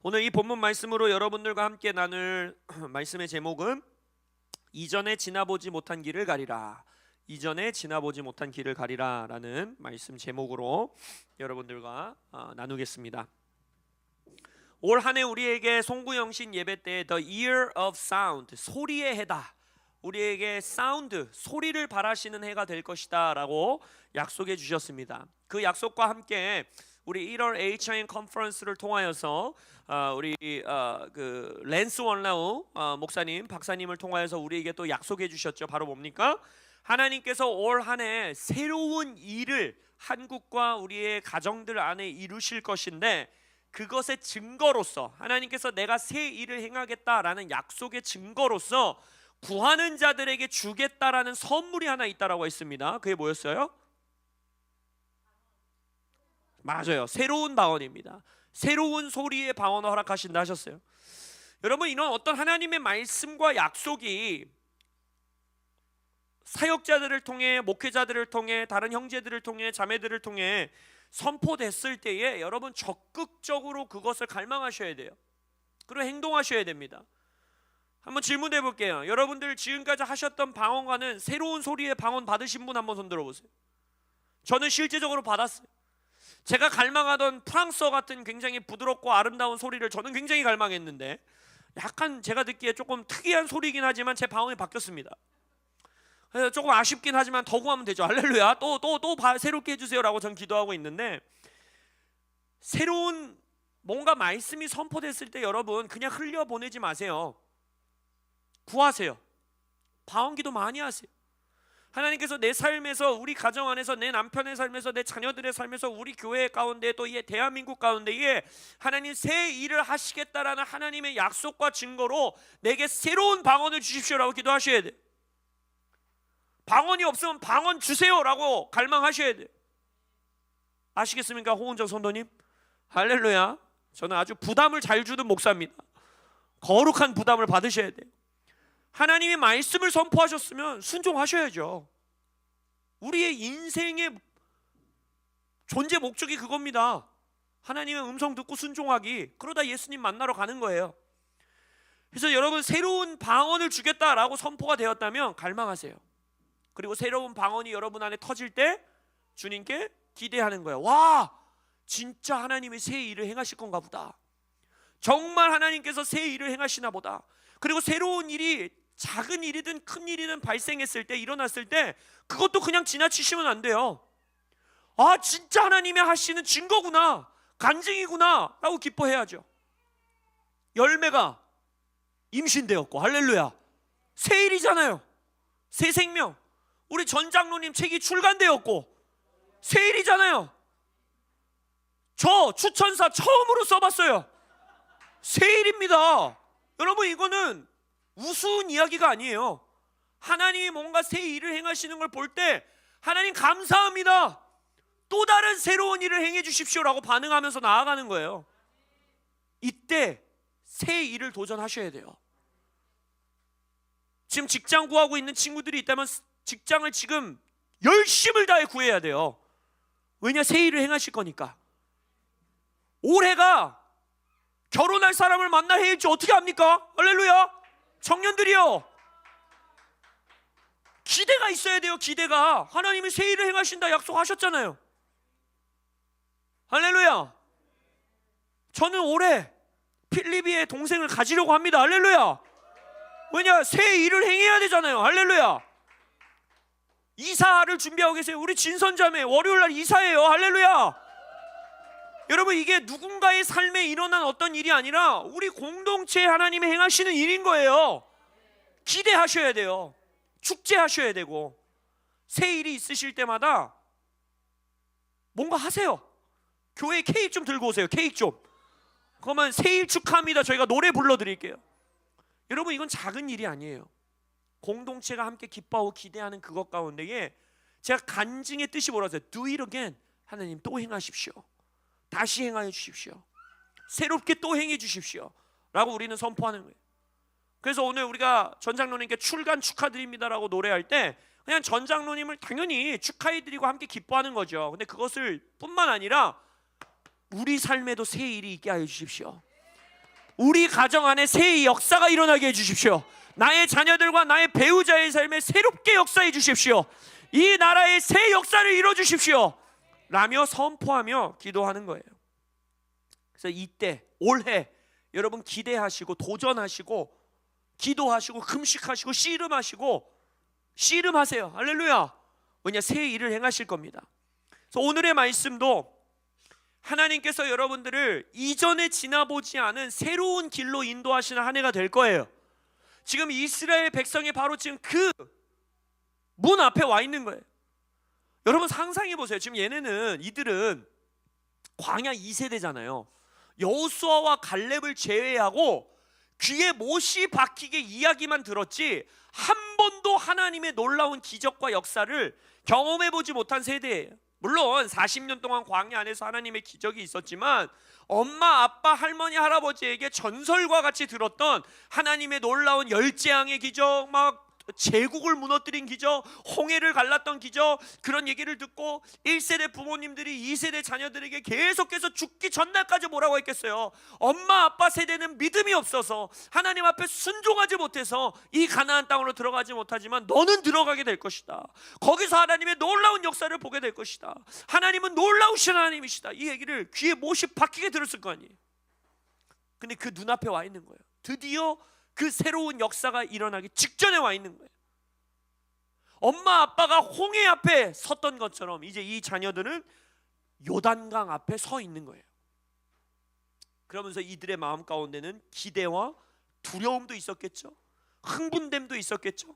오늘 이 본문 말씀으로 여러분들과 함께 나눌 말씀의 제목은 이전에 지나보지 못한 길을 가리라. 이전에 지나보지 못한 길을 가리라 라는 말씀 제목으로 여러분들과 나누겠습니다. 올 한 해 우리에게 송구영신 예배 때 The Year of Sound, 소리의 해다, 우리에게 사운드, 소리를 바라시는 해가 될 것이다 라고 약속해 주셨습니다. 그 약속과 함께 우리 1월 HIN 컨퍼런스를 통하여서 우리 그 랜스 원라우 목사님, 박사님을 통하여서 우리에게 또 약속해 주셨죠. 바로 뭡니까? 하나님께서 올 한 해 새로운 일을 한국과 우리의 가정들 안에 이루실 것인데, 그것의 증거로서 하나님께서 내가 새 일을 행하겠다라는 약속의 증거로서 구하는 자들에게 주겠다라는 선물이 하나 있다라고 했습니다. 그게 뭐였어요? 맞아요. 새로운 방언입니다. 새로운 소리의 방언을 허락하신다 하셨어요. 여러분, 이런 어떤 하나님의 말씀과 약속이 사역자들을 통해, 목회자들을 통해, 다른 형제들을 통해, 자매들을 통해 선포됐을 때에 여러분 적극적으로 그것을 갈망하셔야 돼요. 그리고 행동하셔야 됩니다. 한번 질문해 볼게요. 여러분들 지금까지 하셨던 방언과는 새로운 소리의 방언 받으신 분 한번 손 들어보세요. 저는 실제적으로 받았어요. 제가 갈망하던 프랑스어 같은 굉장히 부드럽고 아름다운 소리를 저는 굉장히 갈망했는데, 약간 제가 듣기에 조금 특이한 소리이긴 하지만 제 방언이 바뀌었습니다. 그래서 조금 아쉽긴 하지만 더 구하면 되죠. 할렐루야. 또 새롭게 해주세요라고 전 기도하고 있는데, 새로운 뭔가 말씀이 선포됐을 때 여러분 그냥 흘려보내지 마세요. 구하세요. 방언기도 많이 하세요. 하나님께서 내 삶에서, 우리 가정 안에서, 내 남편의 삶에서, 내 자녀들의 삶에서, 우리 교회 가운데, 또 이 대한민국 가운데에 하나님 새 일을 하시겠다라는 하나님의 약속과 증거로 내게 새로운 방언을 주십시오라고 기도하셔야 돼요. 방언이 없으면 방언 주세요라고 갈망하셔야 돼요. 아시겠습니까? 홍은정 성도님, 할렐루야. 저는 아주 부담을 잘 주는 목사입니다. 거룩한 부담을 받으셔야 돼요. 하나님이 말씀을 선포하셨으면 순종하셔야죠. 우리의 인생의 존재 목적이 그겁니다. 하나님의 음성 듣고 순종하기. 그러다 예수님 만나러 가는 거예요. 그래서 여러분, 새로운 방언을 주겠다라고 선포가 되었다면 갈망하세요. 그리고 새로운 방언이 여러분 안에 터질 때 주님께 기대하는 거예요. 와, 진짜 하나님이 새 일을 행하실 건가 보다. 정말 하나님께서 새 일을 행하시나 보다. 그리고 새로운 일이 작은 일이든 큰 일이든 발생했을 때, 일어났을 때 그것도 그냥 지나치시면 안 돼요. 아, 진짜 하나님이 하시는 증거구나, 간증이구나 라고 기뻐해야죠. 열매가 임신되었고, 할렐루야, 새 일이잖아요. 새 생명. 우리 전 장로님 책이 출간되었고 새 일이잖아요. 저 추천사 처음으로 써봤어요. 새 일입니다. 여러분, 이거는 우스운 이야기가 아니에요. 하나님이 뭔가 새 일을 행하시는 걸 볼 때 하나님 감사합니다, 또 다른 새로운 일을 행해 주십시오라고 반응하면서 나아가는 거예요. 이때 새 일을 도전하셔야 돼요. 지금 직장 구하고 있는 친구들이 있다면 직장을 지금 열심을 다해 구해야 돼요. 왜냐? 새 일을 행하실 거니까. 올해가 결혼할 사람을 만나 해일지 어떻게 합니까? 할렐루야. 청년들이요, 기대가 있어야 돼요. 기대가. 하나님이 새 일을 행하신다 약속하셨잖아요. 할렐루야. 저는 올해 필리비의 동생을 가지려고 합니다. 할렐루야. 왜냐? 새 일을 행해야 되잖아요. 할렐루야. 이사를 준비하고 계세요. 우리 진선자매 월요일날 이사예요. 할렐루야. 여러분, 이게 누군가의 삶에 일어난 어떤 일이 아니라 우리 공동체에 하나님이 행하시는 일인 거예요. 기대하셔야 돼요. 축제하셔야 되고, 새 일이 있으실 때마다 뭔가 하세요. 교회 케이크 좀 들고 오세요. 케이크 좀. 그러면 새일 축하합니다, 저희가 노래 불러드릴게요. 여러분, 이건 작은 일이 아니에요. 공동체가 함께 기뻐하고 기대하는 그것 가운데에 제가 간증의 뜻이 뭐라고요? Do it again. 하나님 또 행하십시오. 다시 행하여 주십시오. 새롭게 또 행해 주십시오 라고 우리는 선포하는 거예요. 그래서 오늘 우리가 전 장로님께 출간 축하드립니다라고 노래할 때 그냥 전 장로님을 당연히 축하해드리고 함께 기뻐하는 거죠. 근데 그것을 뿐만 아니라 우리 삶에도 새 일이 있게 하여 주십시오. 우리 가정 안에 새의 역사가 일어나게 해주십시오. 나의 자녀들과 나의 배우자의 삶에 새롭게 역사해 주십시오. 이 나라의 새 역사를 이뤄주십시오 라며 선포하며 기도하는 거예요. 그래서 이때 올해 여러분 기대하시고 도전하시고 기도하시고 금식하시고 씨름하세요. 할렐루야. 왜냐, 새 일을 행하실 겁니다. 그래서 오늘의 말씀도 하나님께서 여러분들을 이전에 지나보지 않은 새로운 길로 인도하시는 한 해가 될 거예요. 지금 이스라엘 백성이 바로 지금 그 문 앞에 와 있는 거예요. 여러분 상상해 보세요. 지금 이들은 광야 2세대잖아요. 여호수아와 갈렙을 제외하고 귀에 못이 박히게 이야기만 들었지 한 번도 하나님의 놀라운 기적과 역사를 경험해 보지 못한 세대예요. 물론 40년 동안 광야 안에서 하나님의 기적이 있었지만 엄마, 아빠, 할머니, 할아버지에게 전설과 같이 들었던 하나님의 놀라운 열재앙의 기적, 막 제국을 무너뜨린 기적, 홍해를 갈랐던 기적, 그런 얘기를 듣고 1세대 부모님들이 2세대 자녀들에게 계속해서 죽기 전날까지 뭐라고 했겠어요? 엄마 아빠 세대는 믿음이 없어서 하나님 앞에 순종하지 못해서 이 가나안 땅으로 들어가지 못하지만 너는 들어가게 될 것이다. 거기서 하나님의 놀라운 역사를 보게 될 것이다. 하나님은 놀라우신 하나님이시다. 이 얘기를 귀에 못이 박히게 들었을 거 아니에요. 근데 그 눈앞에 와 있는 거예요. 드디어 그 새로운 역사가 일어나기 직전에 와 있는 거예요. 엄마 아빠가 홍해 앞에 섰던 것처럼 이제 이 자녀들은 요단강 앞에 서 있는 거예요. 그러면서 이들의 마음 가운데는 기대와 두려움도 있었겠죠. 흥분됨도 있었겠죠.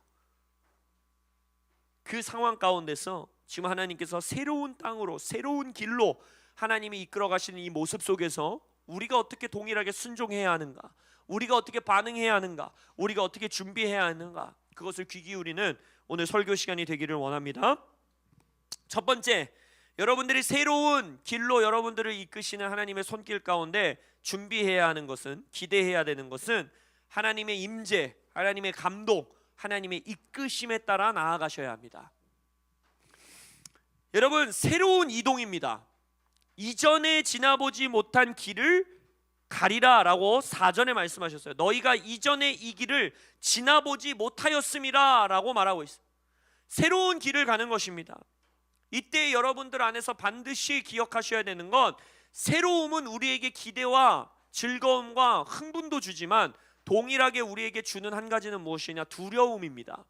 그 상황 가운데서 지금 하나님께서 새로운 땅으로, 새로운 길로 하나님이 이끌어 가시는 이 모습 속에서 우리가 어떻게 동일하게 순종해야 하는가, 우리가 어떻게 반응해야 하는가, 우리가 어떻게 준비해야 하는가, 그것을 귀 기울이는 오늘 설교 시간이 되기를 원합니다. 첫 번째, 여러분들이 새로운 길로 여러분들을 이끄시는 하나님의 손길 가운데 준비해야 하는 것은, 기대해야 되는 것은 하나님의 임재, 하나님의 감동, 하나님의 이끄심에 따라 나아가셔야 합니다. 여러분, 새로운 이동입니다. 이전에 지나보지 못한 길을 가리라 라고 사전에 말씀하셨어요. 너희가 이전에 이 길을 지나보지 못하였음이라 라고 말하고 있어요. 새로운 길을 가는 것입니다. 이때 여러분들 안에서 반드시 기억하셔야 되는 건, 새로움은 우리에게 기대와 즐거움과 흥분도 주지만 동일하게 우리에게 주는 한 가지는 무엇이냐? 두려움입니다.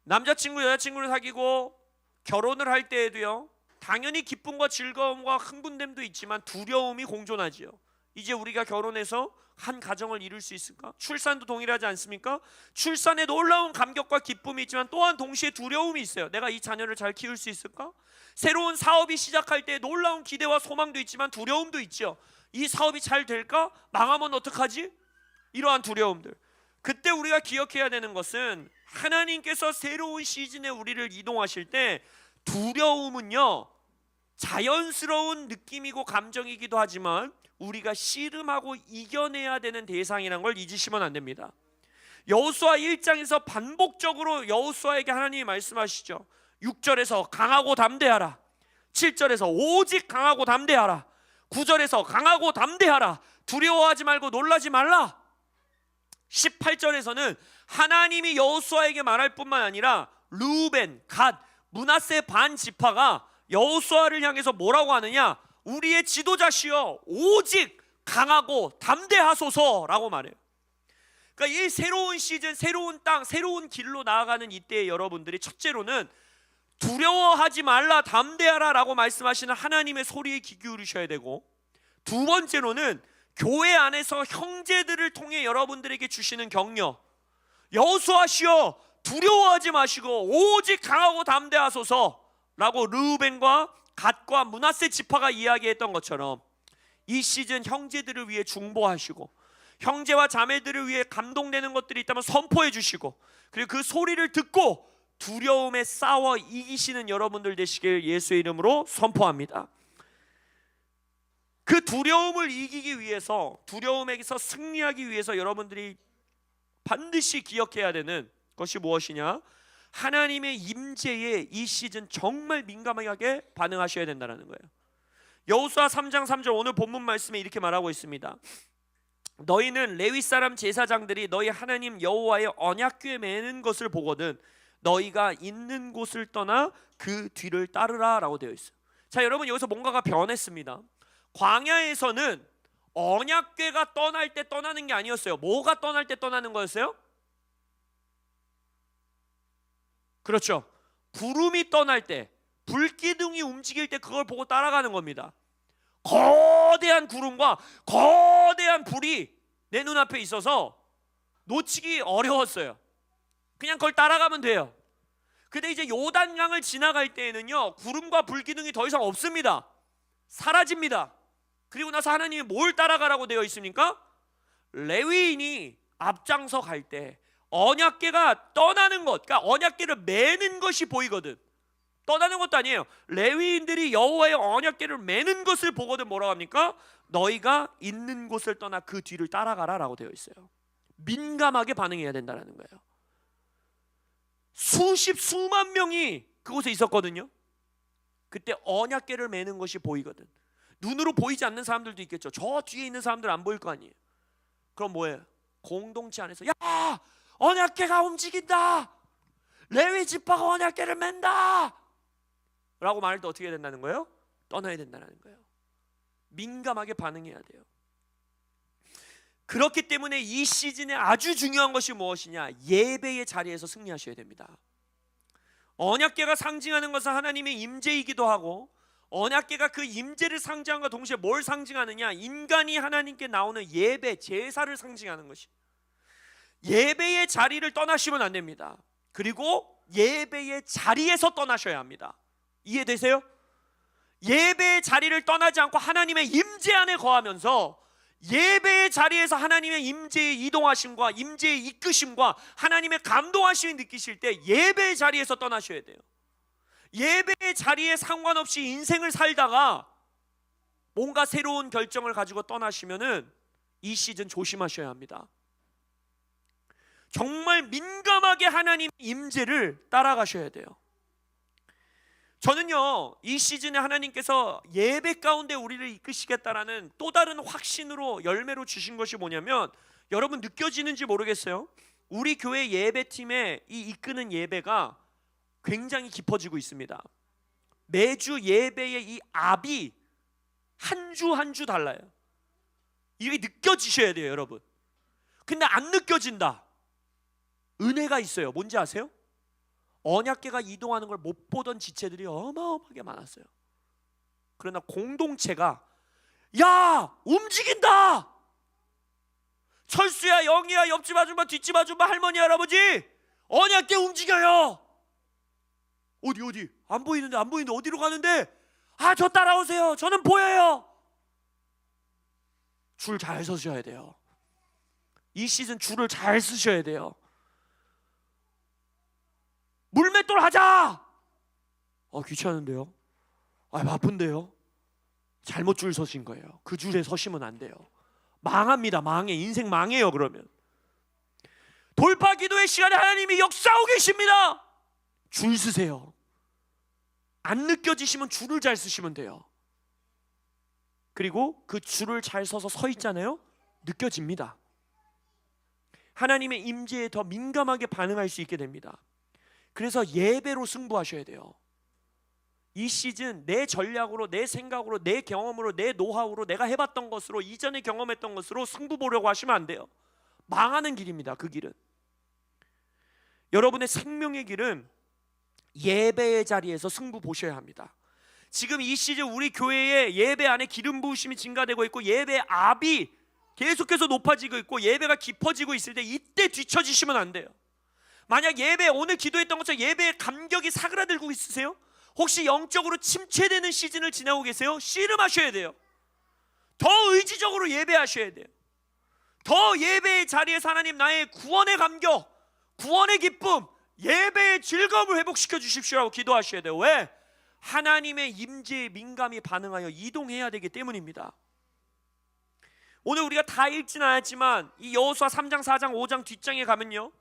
남자친구 여자친구를 사귀고 결혼을 할 때에도요, 당연히 기쁨과 즐거움과 흥분됨도 있지만 두려움이 공존하지요. 이제 우리가 결혼해서 한 가정을 이룰 수 있을까? 출산도 동일하지 않습니까? 출산에 놀라운 감격과 기쁨이 있지만 또한 동시에 두려움이 있어요. 내가 이 자녀를 잘 키울 수 있을까? 새로운 사업이 시작할 때 놀라운 기대와 소망도 있지만 두려움도 있죠. 이 사업이 잘 될까? 망하면 어떡하지? 이러한 두려움들. 그때 우리가 기억해야 되는 것은, 하나님께서 새로운 시즌에 우리를 이동하실 때 두려움은요, 자연스러운 느낌이고 감정이기도 하지만 우리가 씨름하고 이겨내야 되는 대상이라는 걸 잊으시면 안 됩니다. 여호수아 1장에서 반복적으로 여호수아에게 하나님이 말씀하시죠. 6절에서 강하고 담대하라, 7절에서 오직 강하고 담대하라, 9절에서 강하고 담대하라, 두려워하지 말고 놀라지 말라. 18절에서는 하나님이 여호수아에게 말할 뿐만 아니라 르우벤, 갓, 므낫세 반 지파가 여호수아를 향해서 뭐라고 하느냐? 우리의 지도자시여 오직 강하고 담대하소서라고 말해요. 그러니까 이 새로운 시즌, 새로운 땅, 새로운 길로 나아가는 이때에 여러분들이 첫째로는 두려워하지 말라, 담대하라 라고 말씀하시는 하나님의 소리에 귀 기울이셔야 되고, 두 번째로는 교회 안에서 형제들을 통해 여러분들에게 주시는 격려, 여호수아시여 두려워하지 마시고 오직 강하고 담대하소서 라고 르우벤과 갓과 므낫세 지파가 이야기했던 것처럼 이 시즌 형제들을 위해 중보하시고, 형제와 자매들을 위해 감동되는 것들이 있다면 선포해 주시고, 그리고 그 소리를 듣고 두려움에 싸워 이기시는 여러분들 되시길 예수의 이름으로 선포합니다. 그 두려움을 이기기 위해서, 두려움에게서 승리하기 위해서 여러분들이 반드시 기억해야 되는 것이 무엇이냐? 하나님의 임재에 이 시즌 정말 민감하게 반응하셔야 된다는 거예요. 여호수아 3장 3절 오늘 본문 말씀에 이렇게 말하고 있습니다. 너희는 레위 사람 제사장들이 너희 하나님 여호와의 언약궤에 매는 것을 보거든 너희가 있는 곳을 떠나 그 뒤를 따르라 라고 되어 있어요. 자, 여러분, 여기서 뭔가가 변했습니다. 광야에서는 언약궤가 떠날 때 떠나는 게 아니었어요. 뭐가 떠날 때 떠나는 거였어요? 그렇죠. 구름이 떠날 때, 불기둥이 움직일 때 그걸 보고 따라가는 겁니다. 거대한 구름과 거대한 불이 내 눈앞에 있어서 놓치기 어려웠어요. 그냥 그걸 따라가면 돼요. 근데 이제 요단강을 지나갈 때에는요, 구름과 불기둥이 더 이상 없습니다. 사라집니다. 그리고 나서 하나님이 뭘 따라가라고 되어 있습니까? 레위인이 앞장서 갈 때 언약궤가 떠나는 것, 그러니까 언약궤를 매는 것이 보이거든. 떠나는 것도 아니에요. 레위인들이 여호와의 언약궤를 매는 것을 보거든 뭐라고 합니까? 너희가 있는 곳을 떠나 그 뒤를 따라가라 라고 되어 있어요. 민감하게 반응해야 된다는 거예요. 수만 명이 그곳에 있었거든요. 그때 언약궤를 매는 것이 보이거든. 눈으로 보이지 않는 사람들도 있겠죠. 저 뒤에 있는 사람들 안 보일 거 아니에요. 그럼 뭐예요? 공동체 안에서 야, 언약궤가 움직인다, 레위 지파가 언약궤를 맨다 라고 말할 때 어떻게 해야 된다는 거예요? 떠나야 된다는 거예요. 민감하게 반응해야 돼요. 그렇기 때문에 이 시즌에 아주 중요한 것이 무엇이냐? 예배의 자리에서 승리하셔야 됩니다. 언약궤가 상징하는 것은 하나님의 임재이기도 하고, 언약궤가 그 임재를 상징함과 동시에 뭘 상징하느냐? 인간이 하나님께 나오는 예배, 제사를 상징하는 것이. 예배의 자리를 떠나시면 안 됩니다. 그리고 예배의 자리에서 떠나셔야 합니다. 이해되세요? 예배의 자리를 떠나지 않고 하나님의 임재 안에 거하면서 예배의 자리에서 하나님의 임재의 이동하심과 임재의 이끄심과 하나님의 감동하심을 느끼실 때 예배의 자리에서 떠나셔야 돼요. 예배의 자리에 상관없이 인생을 살다가 뭔가 새로운 결정을 가지고 떠나시면은 이 시즌 조심하셔야 합니다. 정말 민감하게 하나님의 임재를 따라가셔야 돼요. 저는요, 이 시즌에 하나님께서 예배 가운데 우리를 이끄시겠다라는 또 다른 확신으로 열매로 주신 것이 뭐냐면, 여러분 느껴지는지 모르겠어요. 우리 교회 예배팀의 이 이끄는 예배가 굉장히 깊어지고 있습니다. 매주 예배의 이 압이 한 주 한 주 달라요. 이게 느껴지셔야 돼요, 여러분. 근데 안 느껴진다. 은혜가 있어요. 뭔지 아세요? 언약궤가 이동하는 걸 못 보던 지체들이 어마어마하게 많았어요. 그러나 공동체가 야, 움직인다! 철수야, 영희야, 옆집 아줌마, 뒷집 아줌마, 할머니, 할아버지, 언약궤 움직여요. 어디 안 보이는데 어디로 가는데? 아, 저 따라오세요. 저는 보여요. 줄 잘 서셔야 돼요. 이 시즌 줄을 잘 쓰셔야 돼요. 물맷돌 하자. 귀찮은데요. 바쁜데요. 잘못 줄 서신 거예요. 그 줄에 서시면 안 돼요. 망합니다. 망해. 인생 망해요. 그러면 돌파 기도의 시간에 하나님이 역사하고 계십니다. 줄 쓰세요. 안 느껴지시면 줄을 잘 쓰시면 돼요. 그리고 그 줄을 잘 서서 서 있잖아요. 느껴집니다. 하나님의 임재에 더 민감하게 반응할 수 있게 됩니다. 그래서 예배로 승부하셔야 돼요. 이 시즌 내 전략으로, 내 생각으로, 내 경험으로, 내 노하우로, 내가 해봤던 것으로, 이전에 경험했던 것으로 승부 보려고 하시면 안 돼요. 망하는 길입니다. 그 길은. 여러분의 생명의 길은 예배의 자리에서 승부 보셔야 합니다. 지금 이 시즌 우리 교회의 예배 안에 기름 부으심이 증가되고 있고 예배의 압이 계속해서 높아지고 있고 예배가 깊어지고 있을 때 이때 뒤처지시면 안 돼요. 만약 예배, 오늘 기도했던 것처럼 예배의 감격이 사그라들고 있으세요? 혹시 영적으로 침체되는 시즌을 지나고 계세요? 씨름하셔야 돼요. 더 의지적으로 예배하셔야 돼요. 더 예배의 자리에서 하나님 나의 구원의 감격, 구원의 기쁨, 예배의 즐거움을 회복시켜 주십시오라고 기도하셔야 돼요. 왜? 하나님의 임재에 민감히 반응하여 이동해야 되기 때문입니다. 오늘 우리가 다 읽지는 않았지만 이 여호수아 3장, 4장, 5장 뒷장에 가면요,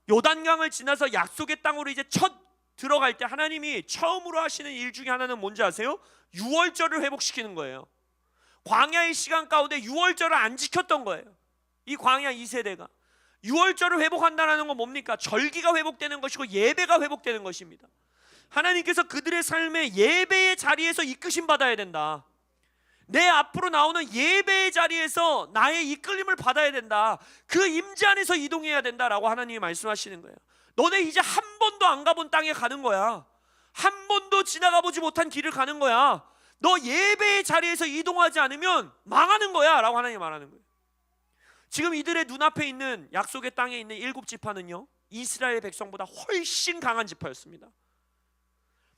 요단강을 지나서 약속의 땅으로 이제 첫 들어갈 때 하나님이 처음으로 하시는 일 중에 하나는 뭔지 아세요? 유월절을 회복시키는 거예요. 광야의 시간 가운데 유월절을 안 지켰던 거예요. 이 광야 2세대가 유월절을 회복한다는 건 뭡니까? 절기가 회복되는 것이고 예배가 회복되는 것입니다. 하나님께서 그들의 삶에 예배의 자리에서 이끄심 받아야 된다. 내 앞으로 나오는 예배의 자리에서 나의 이끌림을 받아야 된다. 그 임재 안에서 이동해야 된다라고 하나님이 말씀하시는 거예요. 너네 이제 한 번도 안 가본 땅에 가는 거야. 한 번도 지나가 보지 못한 길을 가는 거야. 너 예배의 자리에서 이동하지 않으면 망하는 거야 라고 하나님이 말하는 거예요. 지금 이들의 눈앞에 있는 약속의 땅에 있는 7지파는요 이스라엘 백성보다 훨씬 강한 지파였습니다.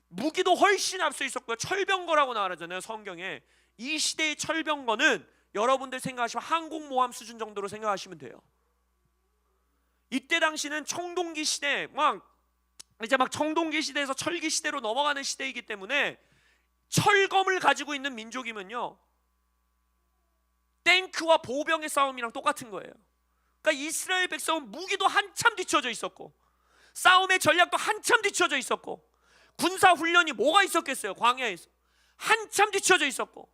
무기도 훨씬 앞서 있었고요. 철병거라고 나오잖아요 성경에. 이 시대의 철병거는 여러분들 생각하시면 항공모함 수준 정도로 생각하시면 돼요. 이때 당시는 청동기 시대, 이제 청동기 시대에서 철기 시대로 넘어가는 시대이기 때문에 철검을 가지고 있는 민족이면요 탱크와 보병의 싸움이랑 똑같은 거예요. 그러니까 이스라엘 백성은 무기도 한참 뒤쳐져 있었고 싸움의 전략도 한참 뒤쳐져 있었고 군사 훈련이 뭐가 있었겠어요. 광야에서 한참 뒤쳐져 있었고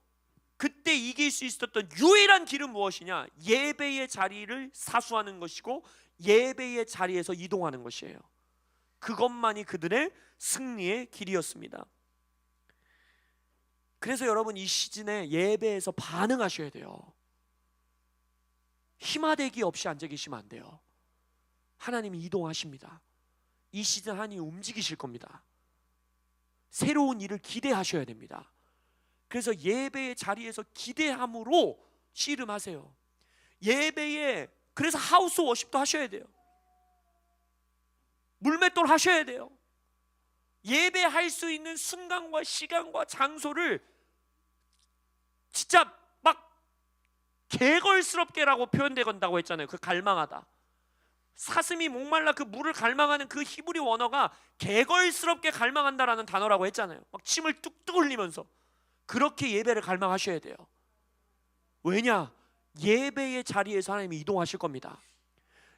그때 이길 수 있었던 유일한 길은 무엇이냐? 예배의 자리를 사수하는 것이고 예배의 자리에서 이동하는 것이에요. 그것만이 그들의 승리의 길이었습니다. 그래서 여러분 이 시즌에 예배에서 반응하셔야 돼요. 힘아대기 없이 앉아 계시면 안 돼요. 하나님이 이동하십니다. 이 시즌 하나님이 움직이실 겁니다. 새로운 일을 기대하셔야 됩니다. 그래서 예배의 자리에서 기대함으로 씨름하세요. 예배에 그래서 하우스 워십도 하셔야 돼요. 물맷돌 하셔야 돼요. 예배할 수 있는 순간과 시간과 장소를 진짜 막 개걸스럽게라고 표현되건다고 했잖아요. 그 갈망하다. 사슴이 목말라 그 물을 갈망하는 그 히브리 원어가 개걸스럽게 갈망한다라는 단어라고 했잖아요. 막 침을 뚝뚝 흘리면서 그렇게 예배를 갈망하셔야 돼요. 왜냐? 예배의 자리에서 하나님이 이동하실 겁니다.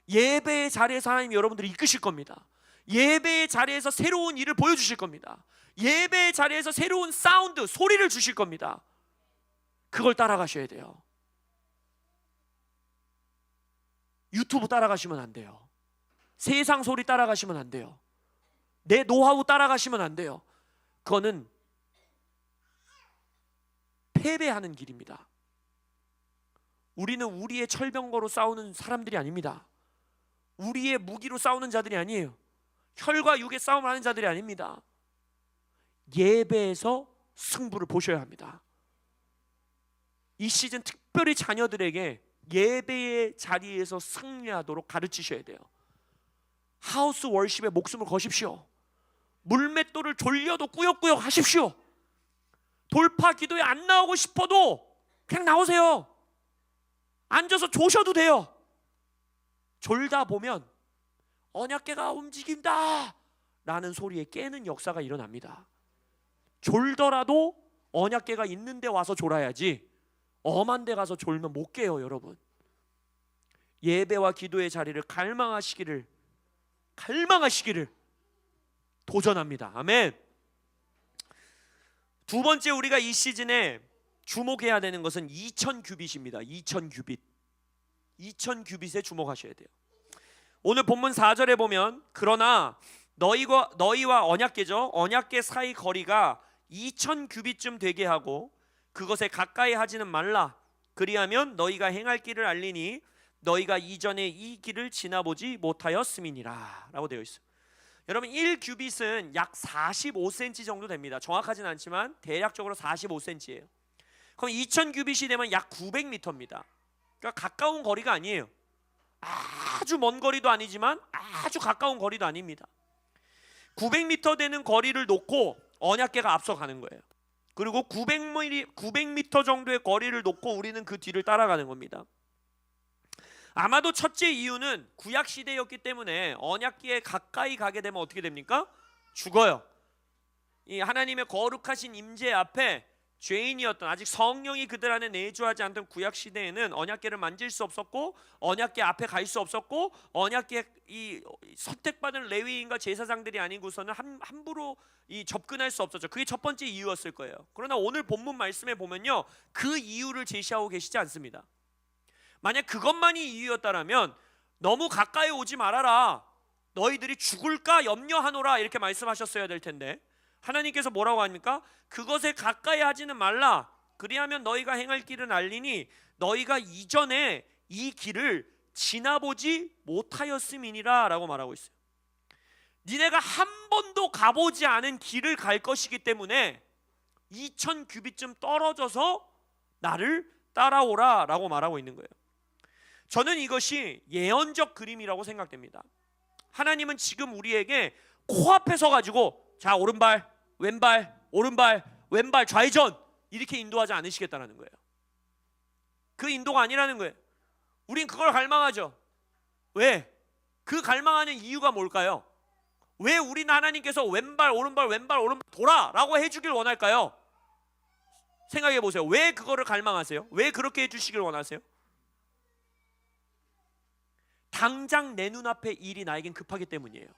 예배의 자리에서 하나님이 여러분들을 이끄실 겁니다. 예배의 자리에서 새로운 일을 보여주실 겁니다. 예배의 자리에서 새로운 사운드, 소리를 주실 겁니다. 그걸 따라가셔야 돼요. 유튜브 따라가시면 안 돼요. 세상 소리 따라가시면 안 돼요. 내 노하우 따라가시면 안 돼요. 그거는 패배하는 길입니다. 우리는 우리의 철병거로 싸우는 사람들이 아닙니다. 우리의 무기로 싸우는 자들이 아니에요. 혈과 육의 싸움을 하는 자들이 아닙니다. 예배에서 승부를 보셔야 합니다. 이 시즌 특별히 자녀들에게 예배의 자리에서 승리하도록 가르치셔야 돼요. 하우스 월십에 목숨을 거십시오. 물맷돌을 졸려도 꾸역꾸역 하십시오. 돌파 기도에 안 나오고 싶어도 그냥 나오세요. 앉아서 조셔도 돼요. 졸다 보면 언약궤가 움직인다 라는 소리에 깨는 역사가 일어납니다. 졸더라도 언약궤가 있는데 와서 졸아야지 엄한 데 가서 졸면 못 깨요. 여러분, 예배와 기도의 자리를 갈망하시기를 도전합니다. 아멘. 두 번째 우리가 이 시즌에 주목해야 되는 것은 2000규빗입니다. 2000규빗에 주목하셔야 돼요. 오늘 본문 4절에 보면 그러나 너희와 언약궤죠. 언약궤 사이 거리가 2000규빗쯤 되게 하고 그것에 가까이 하지는 말라. 그리하면 너희가 행할 길을 알리니 너희가 이전에 이 길을 지나보지 못하였음이니라 라고 되어 있어요. 여러분 1규빗은 약 45cm 정도 됩니다. 정확하진 않지만 대략적으로 45cm예요. 그럼 2000규빗이 되면 약 900m입니다. 그러니까 가까운 거리가 아니에요. 아주 먼 거리도 아니지만 아주 가까운 거리도 아닙니다. 900m 되는 거리를 놓고 언약궤가 앞서가는 거예요. 그리고 900m 정도의 거리를 놓고 우리는 그 뒤를 따라가는 겁니다. 아마도 첫째 이유는 구약 시대였기 때문에 언약궤에 가까이 가게 되면 어떻게 됩니까? 죽어요. 이 하나님의 거룩하신 임재 앞에 죄인이었던, 아직 성령이 그들 안에 내주하지 않던 구약 시대에는 언약궤를 만질 수 없었고, 언약궤 앞에 갈 수 없었고, 언약궤 이 선택받은 레위인과 제사장들이 아니고서는 함부로 접근할 수 없었죠. 그게 첫 번째 이유였을 거예요. 그러나 오늘 본문 말씀에 보면요, 그 이유를 제시하고 계시지 않습니다. 만약 그것만이 이유였다라면 너무 가까이 오지 말아라, 너희들이 죽을까 염려하노라, 이렇게 말씀하셨어야 될 텐데, 하나님께서 뭐라고 합니까? 그것에 가까이 하지는 말라. 그리하면 너희가 행할 길은 알리니 너희가 이전에 이 길을 지나보지 못하였음이니라 라고 말하고 있어요. 니네가 한 번도 가보지 않은 길을 갈 것이기 때문에 2000규빗쯤 떨어져서 나를 따라오라 라고 말하고 있는 거예요. 저는 이것이 예언적 그림이라고 생각됩니다. 하나님은 지금 우리에게 코앞에 서가지고 자, 오른발, 왼발, 오른발, 왼발, 좌회전 이렇게 인도하지 않으시겠다는 거예요. 그 인도가 아니라는 거예요. 우린 그걸 갈망하죠. 왜? 그 갈망하는 이유가 뭘까요? 왜 우리는 하나님께서 왼발, 오른발, 왼발, 오른발 돌아 라고 해주길 원할까요? 생각해 보세요. 왜 그거를 갈망하세요? 왜 그렇게 해주시길 원하세요? 당장 내 눈앞에 일이 나에겐 급하기 때문이에요.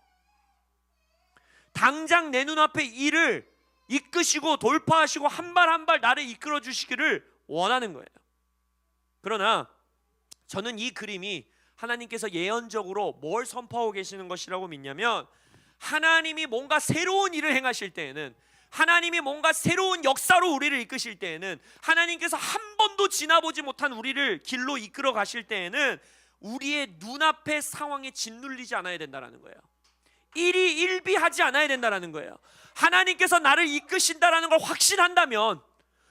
당장 내 눈앞에 일을 이끄시고 돌파하시고 한 발 한 발 나를 이끌어 주시기를 원하는 거예요. 그러나 저는 이 그림이 하나님께서 예언적으로 뭘 선포하고 계시는 것이라고 믿냐면, 하나님이 뭔가 새로운 일을 행하실 때에는, 하나님이 뭔가 새로운 역사로 우리를 이끄실 때에는, 하나님께서 한 번도 지나보지 못한 우리를 길로 이끌어 가실 때에는 우리의 눈앞의 상황에 짓눌리지 않아야 된다는 거예요. 일희일비하지 않아야 된다는 거예요. 하나님께서 나를 이끄신다라는 걸 확신한다면,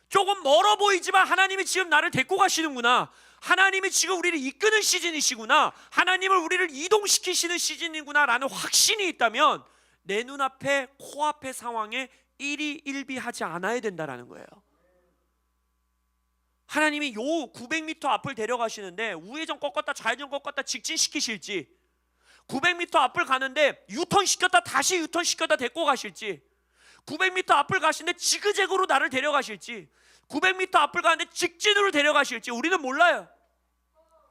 조금 멀어 보이지만 하나님이 지금 나를 데리고 가시는구나, 하나님이 지금 우리를 이끄는 시즌이시구나, 하나님을 우리를 이동시키시는 시즌이구나 라는 확신이 있다면 내 눈앞에 코앞의 상황에 일희일비하지 않아야 된다는 거예요. 하나님이 요 900m 앞을 데려가시는데 우회전 꺾었다 좌회전 꺾었다 직진시키실지, 900m 앞을 가는데 유턴 시켰다 다시 유턴 시켰다 데리고 가실지, 900m 앞을 가시는데 지그재그로 나를 데려가실지, 900m 앞을 가는데 직진으로 데려가실지 우리는 몰라요.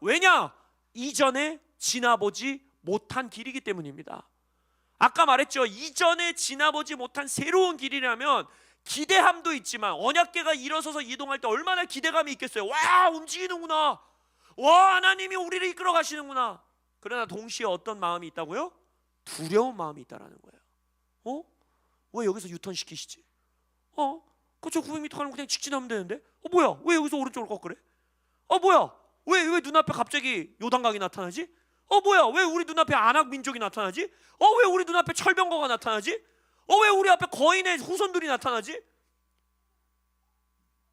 왜냐? 이전에 지나보지 못한 길이기 때문입니다. 아까 말했죠. 이전에 지나보지 못한 새로운 길이라면 기대함도 있지만, 언약궤가 일어서서 이동할 때 얼마나 기대감이 있겠어요. 와, 움직이는구나, 와, 하나님이 우리를 이끌어 가시는구나. 그러나 동시에 어떤 마음이 있다고요? 두려운 마음이 있다라는 거예요. 왜 여기서 유턴 시키시지? 그저 900m 가는 거 그냥 직진하면 되는데? 뭐야? 왜 여기서 오른쪽으로 꺾으래? 뭐야? 왜 눈앞에 갑자기 요단강이 나타나지? 뭐야? 왜 우리 눈앞에 안악 민족이 나타나지? 왜 우리 눈앞에 철병거가 나타나지? 왜 우리 앞에 거인의 후손들이 나타나지?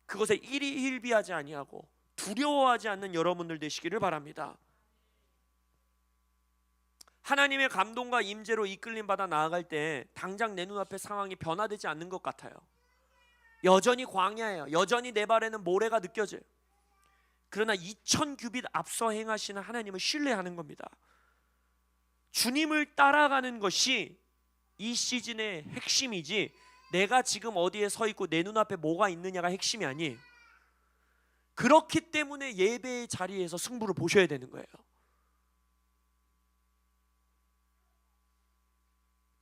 그것에 일희일비하지 아니하고 두려워하지 않는 여러분들 되시기를 바랍니다. 하나님의 감동과 임재로 이끌림 받아 나아갈 때 당장 내 눈앞의 상황이 변화되지 않는 것 같아요. 여전히 광야예요. 여전히 내 발에는 모래가 느껴져요. 그러나 2000규빗 앞서 행하시는 하나님을 신뢰하는 겁니다. 주님을 따라가는 것이 이 시즌의 핵심이지, 내가 지금 어디에 서 있고 내 눈앞에 뭐가 있느냐가 핵심이 아니에요. 그렇기 때문에 예배의 자리에서 승부를 보셔야 되는 거예요.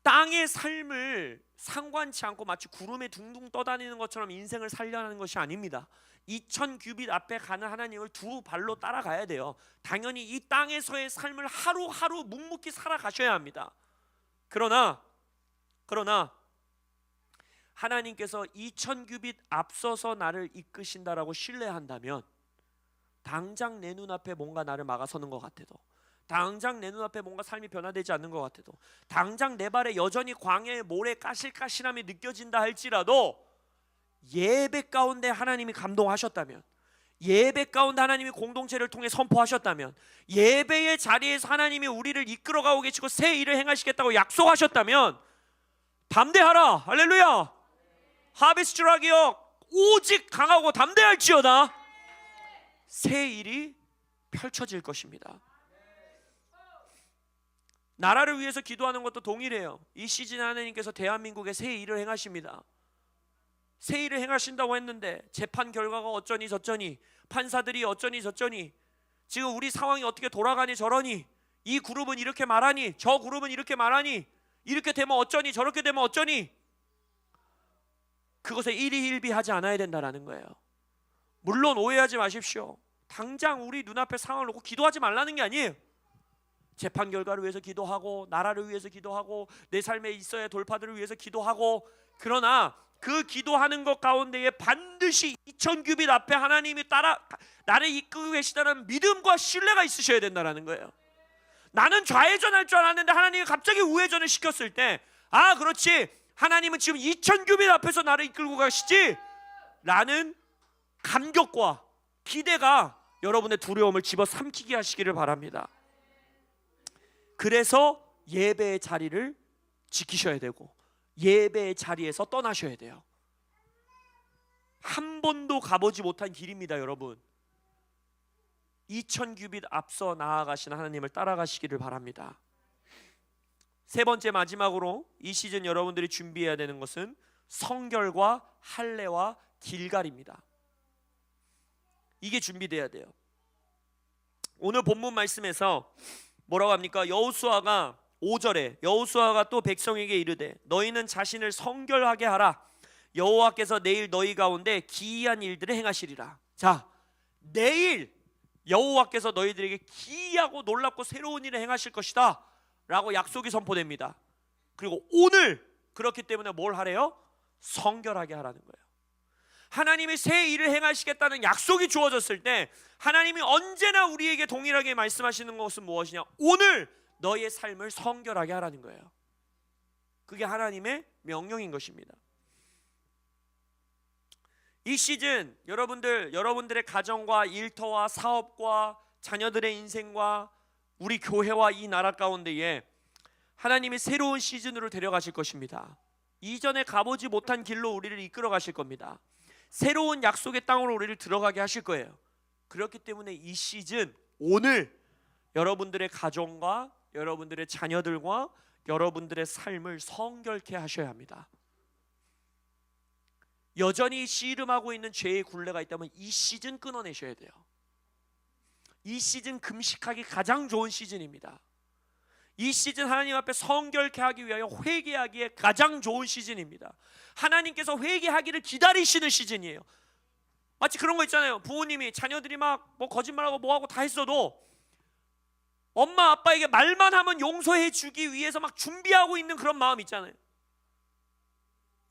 땅의 삶을 상관치 않고 마치 구름에 둥둥 떠다니는 것처럼 인생을 살려는 것이 아닙니다. 2000규빗 앞에 가는 하나님을 두 발로 따라가야 돼요. 당연히 이 땅에서의 삶을 하루하루 묵묵히 살아가셔야 합니다. 그러나 하나님께서 2000규빗 앞서서 나를 이끄신다라고 신뢰한다면, 당장 내 눈앞에 뭔가 나를 막아서는 것 같아도, 당장 내 눈앞에 뭔가 삶이 변화되지 않는 것 같아도, 당장 내 발에 여전히 광야의 모래 까실까실함이 느껴진다 할지라도, 예배 가운데 하나님이 감동하셨다면, 예배 가운데 하나님이 공동체를 통해 선포하셨다면, 예배의 자리에서 하나님이 우리를 이끌어가고 계시고 새 일을 행하시겠다고 약속하셨다면 담대하라. 할렐루야. 하베스트 라기역 오직 강하고 담대할지어다. 새 일이 펼쳐질 것입니다. 나라를 위해서 기도하는 것도 동일해요. 이 시즌에 하나님께서 대한민국에 새 일을 행하십니다. 새 일을 행하신다고 했는데 재판 결과가 어쩌니 저쩌니, 판사들이 어쩌니 저쩌니, 지금 우리 상황이 어떻게 돌아가니 저러니, 이 그룹은 이렇게 말하니 저 그룹은 이렇게 말하니, 이렇게 되면 어쩌니 저렇게 되면 어쩌니, 그것에 일희일비하지 않아야 된다라는 거예요. 물론 오해하지 마십시오. 당장 우리 눈앞에 상황을 놓고 기도하지 말라는 게 아니에요. 재판 결과를 위해서 기도하고, 나라를 위해서 기도하고, 내 삶에 있어야 돌파들을 위해서 기도하고, 그러나 그 기도하는 것 가운데에 반드시 2000규빗 앞에 하나님이 나를 이끌고 계시다는 믿음과 신뢰가 있으셔야 된다는 거예요. 나는 좌회전할 줄 알았는데 하나님이 갑자기 우회전을 시켰을 때, 아 그렇지, 하나님은 지금 2000규빗 앞에서 나를 이끌고 가시지 라는 감격과 기대가 여러분의 두려움을 집어삼키게 하시기를 바랍니다. 그래서 예배의 자리를 지키셔야 되고, 예배의 자리에서 떠나셔야 돼요. 한 번도 가보지 못한 길입니다, 여러분. 2000규빗 앞서 나아가신 하나님을 따라가시기를 바랍니다. 세 번째, 마지막으로 이 시즌 여러분들이 준비해야 되는 것은 성결과 할례와 길갈입니다. 이게 준비돼야 돼요. 오늘 본문 말씀에서 뭐라고 합니까? 여호수아가 5절에 여호수아가 또 백성에게 이르되 너희는 자신을 성결하게 하라. 여호와께서 내일 너희 가운데 기이한 일들을 행하시리라. 자, 내일 여호와께서 너희들에게 기이하고 놀랍고 새로운 일을 행하실 것이다 라고 약속이 선포됩니다. 그리고 오늘 그렇기 때문에 뭘 하래요? 성결하게 하라는 거예요. 하나님이 새 일을 행하시겠다는 약속이 주어졌을 때 하나님이 언제나 우리에게 동일하게 말씀하시는 것은 무엇이냐? 오늘 너의 삶을 성결하게 하라는 거예요. 그게 하나님의 명령인 것입니다. 이 시즌 여러분들의 가정과 일터와 사업과 자녀들의 인생과 우리 교회와 이 나라 가운데에 하나님이 새로운 시즌으로 데려가실 것입니다. 이전에 가보지 못한 길로 우리를 이끌어 가실 겁니다. 새로운 약속의 땅으로 우리를 들어가게 하실 거예요. 그렇기 때문에 이 시즌, 오늘 여러분들의 가정과 여러분들의 자녀들과 여러분들의 삶을 성결케 하셔야 합니다. 여전히 씨름하고 있는 죄의 굴레가 있다면 이 시즌 끊어내셔야 돼요. 이 시즌 금식하기 가장 좋은 시즌입니다. 이 시즌 하나님 앞에 성결케 하기 위하여 회개하기에 가장 좋은 시즌입니다. 하나님께서 회개하기를 기다리시는 시즌이에요. 마치 그런 거 있잖아요. 부모님이 자녀들이 막 뭐 거짓말하고 뭐하고 다 했어도 엄마 아빠에게 말만 하면 용서해 주기 위해서 막 준비하고 있는 그런 마음 있잖아요.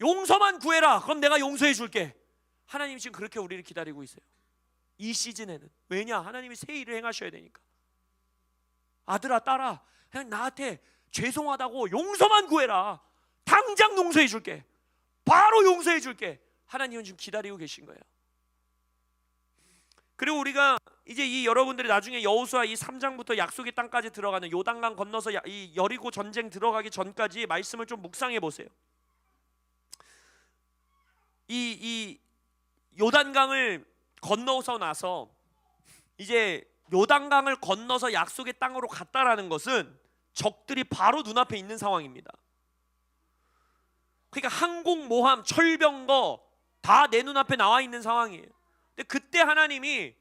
용서만 구해라, 그럼 내가 용서해 줄게. 하나님이 지금 그렇게 우리를 기다리고 있어요. 이 시즌에는. 왜냐? 하나님이 새 일을 행하셔야 되니까. 아들아 딸아, 그냥 나한테 죄송하다고 용서만 구해라. 당장 용서해 줄게. 바로 용서해 줄게. 하나님은 지금 기다리고 계신 거예요. 그리고 우리가 이제 이 여러분들이 나중에 여호수아 이 3장부터 약속의 땅까지 들어가는 요단강 건너서 이 여리고 전쟁 들어가기 전까지 말씀을 좀 묵상해 보세요. 이 요단강을 건너서 나서 이제 요단강을 건너서 약속의 땅으로 갔다라는 것은 적들이 바로 눈앞에 있는 상황입니다. 그러니까 항공 모함, 철병거 다 내 눈앞에 나와 있는 상황이에요. 근데 그때 하나님이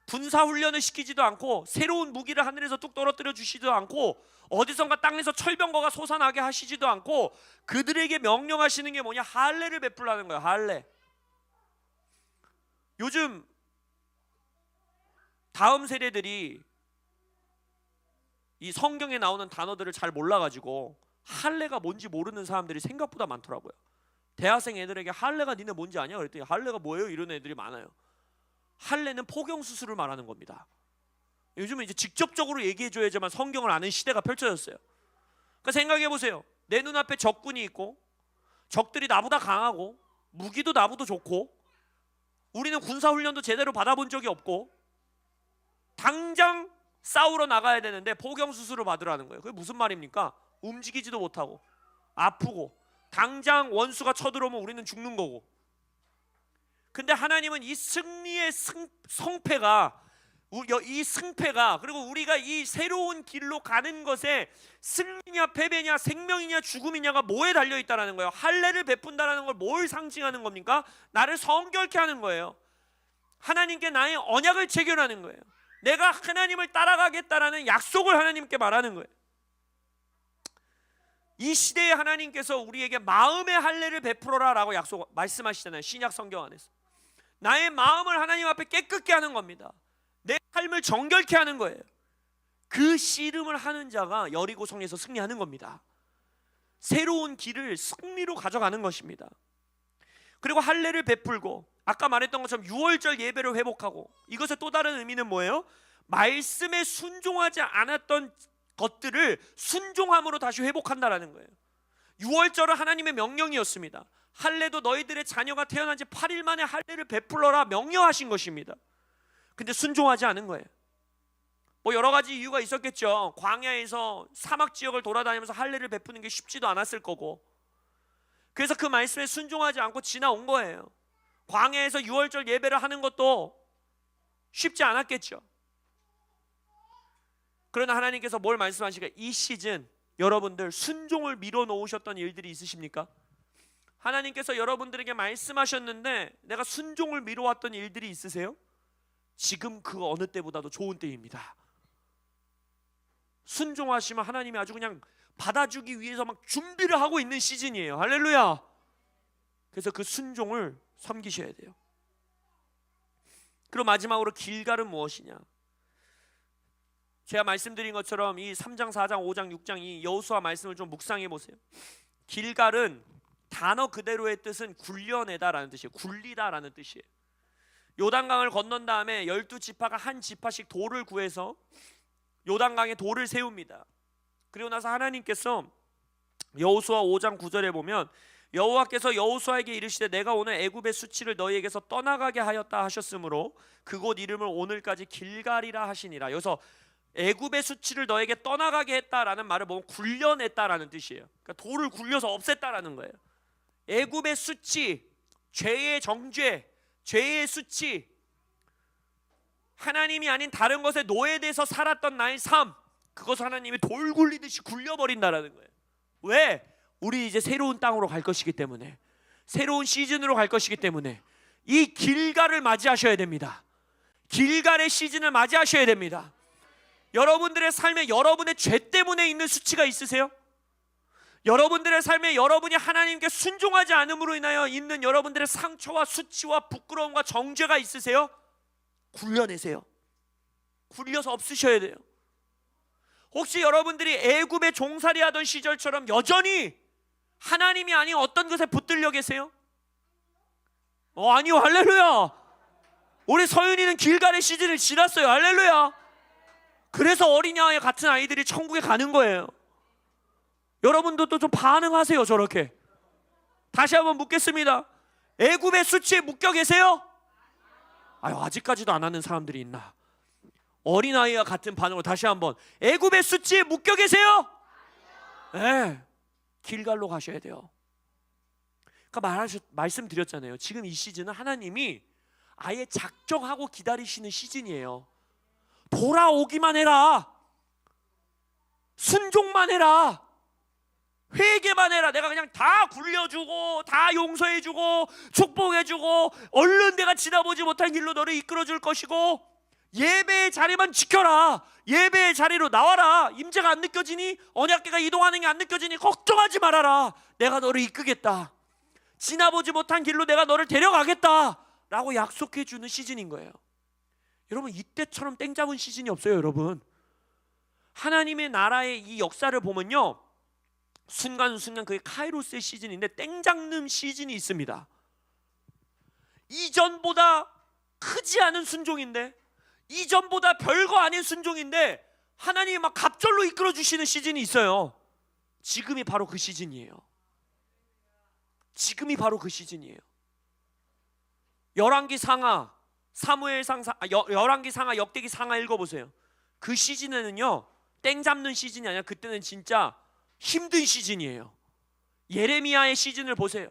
군사 훈련을 시키지도 않고 새로운 무기를 하늘에서 뚝 떨어뜨려 주시지도 않고 어디선가 땅에서 철병거가 솟아나게 하시지도 않고 그들에게 명령하시는 게 뭐냐? 할례를 베풀라는 거예요. 할례. 요즘 다음 세대들이 이 성경에 나오는 단어들을 잘 몰라가지고 할례가 뭔지 모르는 사람들이 생각보다 많더라고요. 대학생 애들에게 할례가 니네 뭔지 아냐? 그랬더니 할례가 뭐예요? 이런 애들이 많아요. 할례는 포경수술을 말하는 겁니다. 요즘은 이제 직접적으로 얘기해줘야지만 성경을 아는 시대가 펼쳐졌어요. 그러니까 생각해보세요. 내 눈앞에 적군이 있고 적들이 나보다 강하고 무기도 나보다 좋고 우리는 군사훈련도 제대로 받아본 적이 없고 당장 싸우러 나가야 되는데 포경수술을 받으라는 거예요. 그게 무슨 말입니까? 움직이지도 못하고 아프고 당장 원수가 쳐들어오면 우리는 죽는 거고. 근데 하나님은 이 승리의 성패가 이 승패가, 그리고 우리가 이 새로운 길로 가는 것에 승리냐 패배냐 생명이냐 죽음이냐가 뭐에 달려있다는 거예요. 할례를 베푼다는 걸 뭘 상징하는 겁니까? 나를 성결케 하는 거예요. 하나님께 나의 언약을 체결하는 거예요. 내가 하나님을 따라가겠다라는 약속을 하나님께 말하는 거예요. 이 시대에 하나님께서 우리에게 마음의 할례를 베풀어라 라고 말씀하시잖아요. 신약 성경 안에서 나의 마음을 하나님 앞에 깨끗게 하는 겁니다. 내 삶을 정결케 하는 거예요. 그 씨름을 하는 자가 여리고성에서 승리하는 겁니다. 새로운 길을 승리로 가져가는 것입니다. 그리고 할례를 베풀고 아까 말했던 것처럼 유월절 예배를 회복하고, 이것의 또 다른 의미는 뭐예요? 말씀에 순종하지 않았던 것들을 순종함으로 다시 회복한다라는 거예요. 유월절은 하나님의 명령이었습니다. 할례도 너희들의 자녀가 태어난 지 8일 만에 할례를 베풀어라 명령하신 것입니다. 근데 순종하지 않은 거예요. 뭐 여러 가지 이유가 있었겠죠. 광야에서 사막 지역을 돌아다니면서 할례를 베푸는 게 쉽지도 않았을 거고, 그래서 그 말씀에 순종하지 않고 지나온 거예요. 광야에서 유월절 예배를 하는 것도 쉽지 않았겠죠. 그러나 하나님께서 뭘 말씀하시니까 이 시즌 여러분들 순종을 밀어놓으셨던 일들이 있으십니까? 하나님께서 여러분들에게 말씀하셨는데 내가 순종을 미뤄왔던 일들이 있으세요? 지금 그 어느 때보다도 좋은 때입니다. 순종하시면 하나님이 아주 그냥 받아주기 위해서 막 준비를 하고 있는 시즌이에요. 할렐루야. 그래서 그 순종을 섬기셔야 돼요. 그리고 마지막으로 길갈은 무엇이냐? 제가 말씀드린 것처럼 이 3장, 4장, 5장, 6장 이 여호수아 말씀을 좀 묵상해 보세요. 길갈은 단어 그대로의 뜻은 굴려내다라는 뜻이에요. 굴리다라는 뜻이에요. 요단강을 건넌 다음에 12지파가 한 지파씩 돌을 구해서 요단강에 돌을 세웁니다. 그리고 나서 하나님께서 여호수아 5장 9절에 보면 여호와께서 여호수아에게 이르시되 내가 오늘 애굽의 수치를 너희에게서 떠나가게 하였다 하셨으므로 그곳 이름을 오늘까지 길갈이라 하시니라. 여기서 애굽의 수치를 너에게 떠나가게 했다라는 말을 보면 굴려냈다라는 뜻이에요. 그러니까 돌을 굴려서 없앴다라는 거예요. 애굽의 수치, 죄의 정죄, 죄의 수치, 하나님이 아닌 다른 것에 노예돼서 살았던 나의 삶, 그것을 하나님이 돌 굴리듯이 굴려버린다라는 거예요. 왜? 우리 이제 새로운 땅으로 갈 것이기 때문에, 새로운 시즌으로 갈 것이기 때문에 이 길갈을 맞이하셔야 됩니다. 길갈의 시즌을 맞이하셔야 됩니다. 여러분들의 삶에 여러분의 죄 때문에 있는 수치가 있으세요? 여러분들의 삶에 여러분이 하나님께 순종하지 않음으로 인하여 있는 여러분들의 상처와 수치와 부끄러움과 정죄가 있으세요? 굴려내세요. 굴려서 없으셔야 돼요. 혹시 여러분들이 애굽에 종살이 하던 시절처럼 여전히 하나님이 아닌 어떤 것에 붙들려 계세요? 아니요. 할렐루야. 우리 서윤이는 길갈의 시즌을 지났어요. 할렐루야. 그래서 어린아이 같은 아이들이 천국에 가는 거예요. 여러분도 또 좀 반응하세요. 저렇게. 다시 한번 묻겠습니다. 애굽의 수치에 묶여 계세요? 아직까지도 안 하는 사람들이 있나? 어린아이와 같은 반응으로 다시 한번, 애굽의 수치에 묶여 계세요? 네, 길갈로 가셔야 돼요. 그러니까 말씀드렸잖아요. 지금 이 시즌은 하나님이 아예 작정하고 기다리시는 시즌이에요. 돌아오기만 해라. 순종만 해라. 회개만 해라. 내가 그냥 다 굴려주고 다 용서해주고 축복해주고 얼른 내가 지나보지 못한 길로 너를 이끌어줄 것이고, 예배의 자리만 지켜라. 예배의 자리로 나와라. 임재가 안 느껴지니, 언약궤가 이동하는 게 안 느껴지니 걱정하지 말아라. 내가 너를 이끄겠다. 지나보지 못한 길로 내가 너를 데려가겠다 라고 약속해주는 시즌인 거예요. 여러분, 이때처럼 땡 잡은 시즌이 없어요. 여러분, 하나님의 나라의 이 역사를 보면요, 순간순간 그게 카이로스의 시즌인데 땡 잡는 시즌이 있습니다. 이전보다 크지 않은 순종인데, 이전보다 별거 아닌 순종인데 하나님이 막 갑절로 이끌어 주시는 시즌이 있어요. 지금이 바로 그 시즌이에요. 지금이 바로 그 시즌이에요. 열왕기 상하, 사무엘상, 열왕기 상하, 역대기 상하 읽어보세요. 그 시즌에는요, 땡 잡는 시즌이 아니라 그때는 진짜 힘든 시즌이에요. 예레미야의 시즌을 보세요.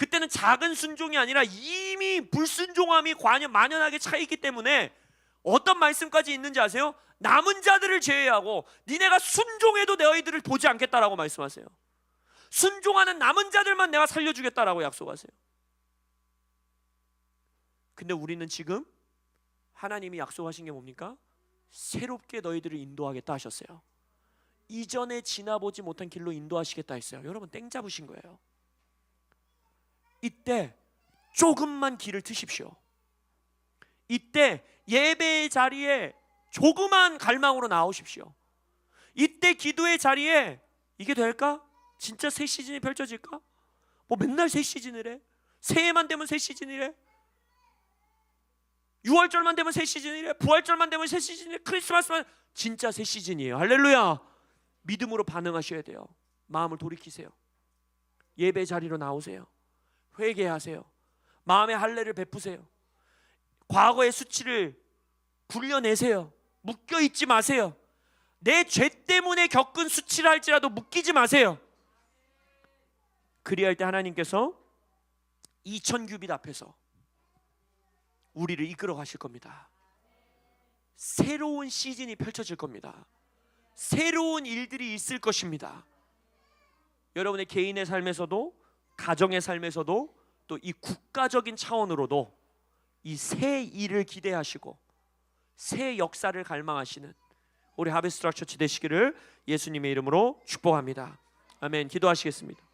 그때는 작은 순종이 아니라 이미 불순종함이 만연하게 차 있기 때문에 어떤 말씀까지 있는지 아세요? 남은 자들을 제외하고 니네가 순종해도 너희들을 보지 않겠다라고 말씀하세요. 순종하는 남은 자들만 내가 살려주겠다라고 약속하세요. 근데 우리는 지금 하나님이 약속하신 게 뭡니까? 새롭게 너희들을 인도하겠다 하셨어요. 이전에 지나보지 못한 길로 인도하시겠다 했어요. 여러분 땡 잡으신 거예요. 이때 조금만 길을 트십시오. 이때 예배의 자리에 조그만 갈망으로 나오십시오. 이때 기도의 자리에 이게 될까? 진짜 새 시즌이 펼쳐질까? 뭐 맨날 새 시즌을 해? 새해만 되면 새 시즌이래? 6월절만 되면 새 시즌이래? 부활절만 되면 새 시즌이래? 크리스마스만 진짜 새 시즌이에요. 할렐루야. 믿음으로 반응하셔야 돼요. 마음을 돌이키세요. 예배 자리로 나오세요. 회개하세요. 마음의 할례를 베푸세요. 과거의 수치를 굴려내세요. 묶여있지 마세요. 내 죄 때문에 겪은 수치를 할지라도 묶이지 마세요. 그리할 때 하나님께서 2000규빗 앞에서 우리를 이끌어 가실 겁니다. 새로운 시즌이 펼쳐질 겁니다. 새로운 일들이 있을 것입니다. 여러분의 개인의 삶에서도 가정의 삶에서도 또 이 국가적인 차원으로도 이 새 일을 기대하시고 새 역사를 갈망하시는 우리 하베스트 락 처치 되시기를 예수님의 이름으로 축복합니다. 아멘. 기도하시겠습니다.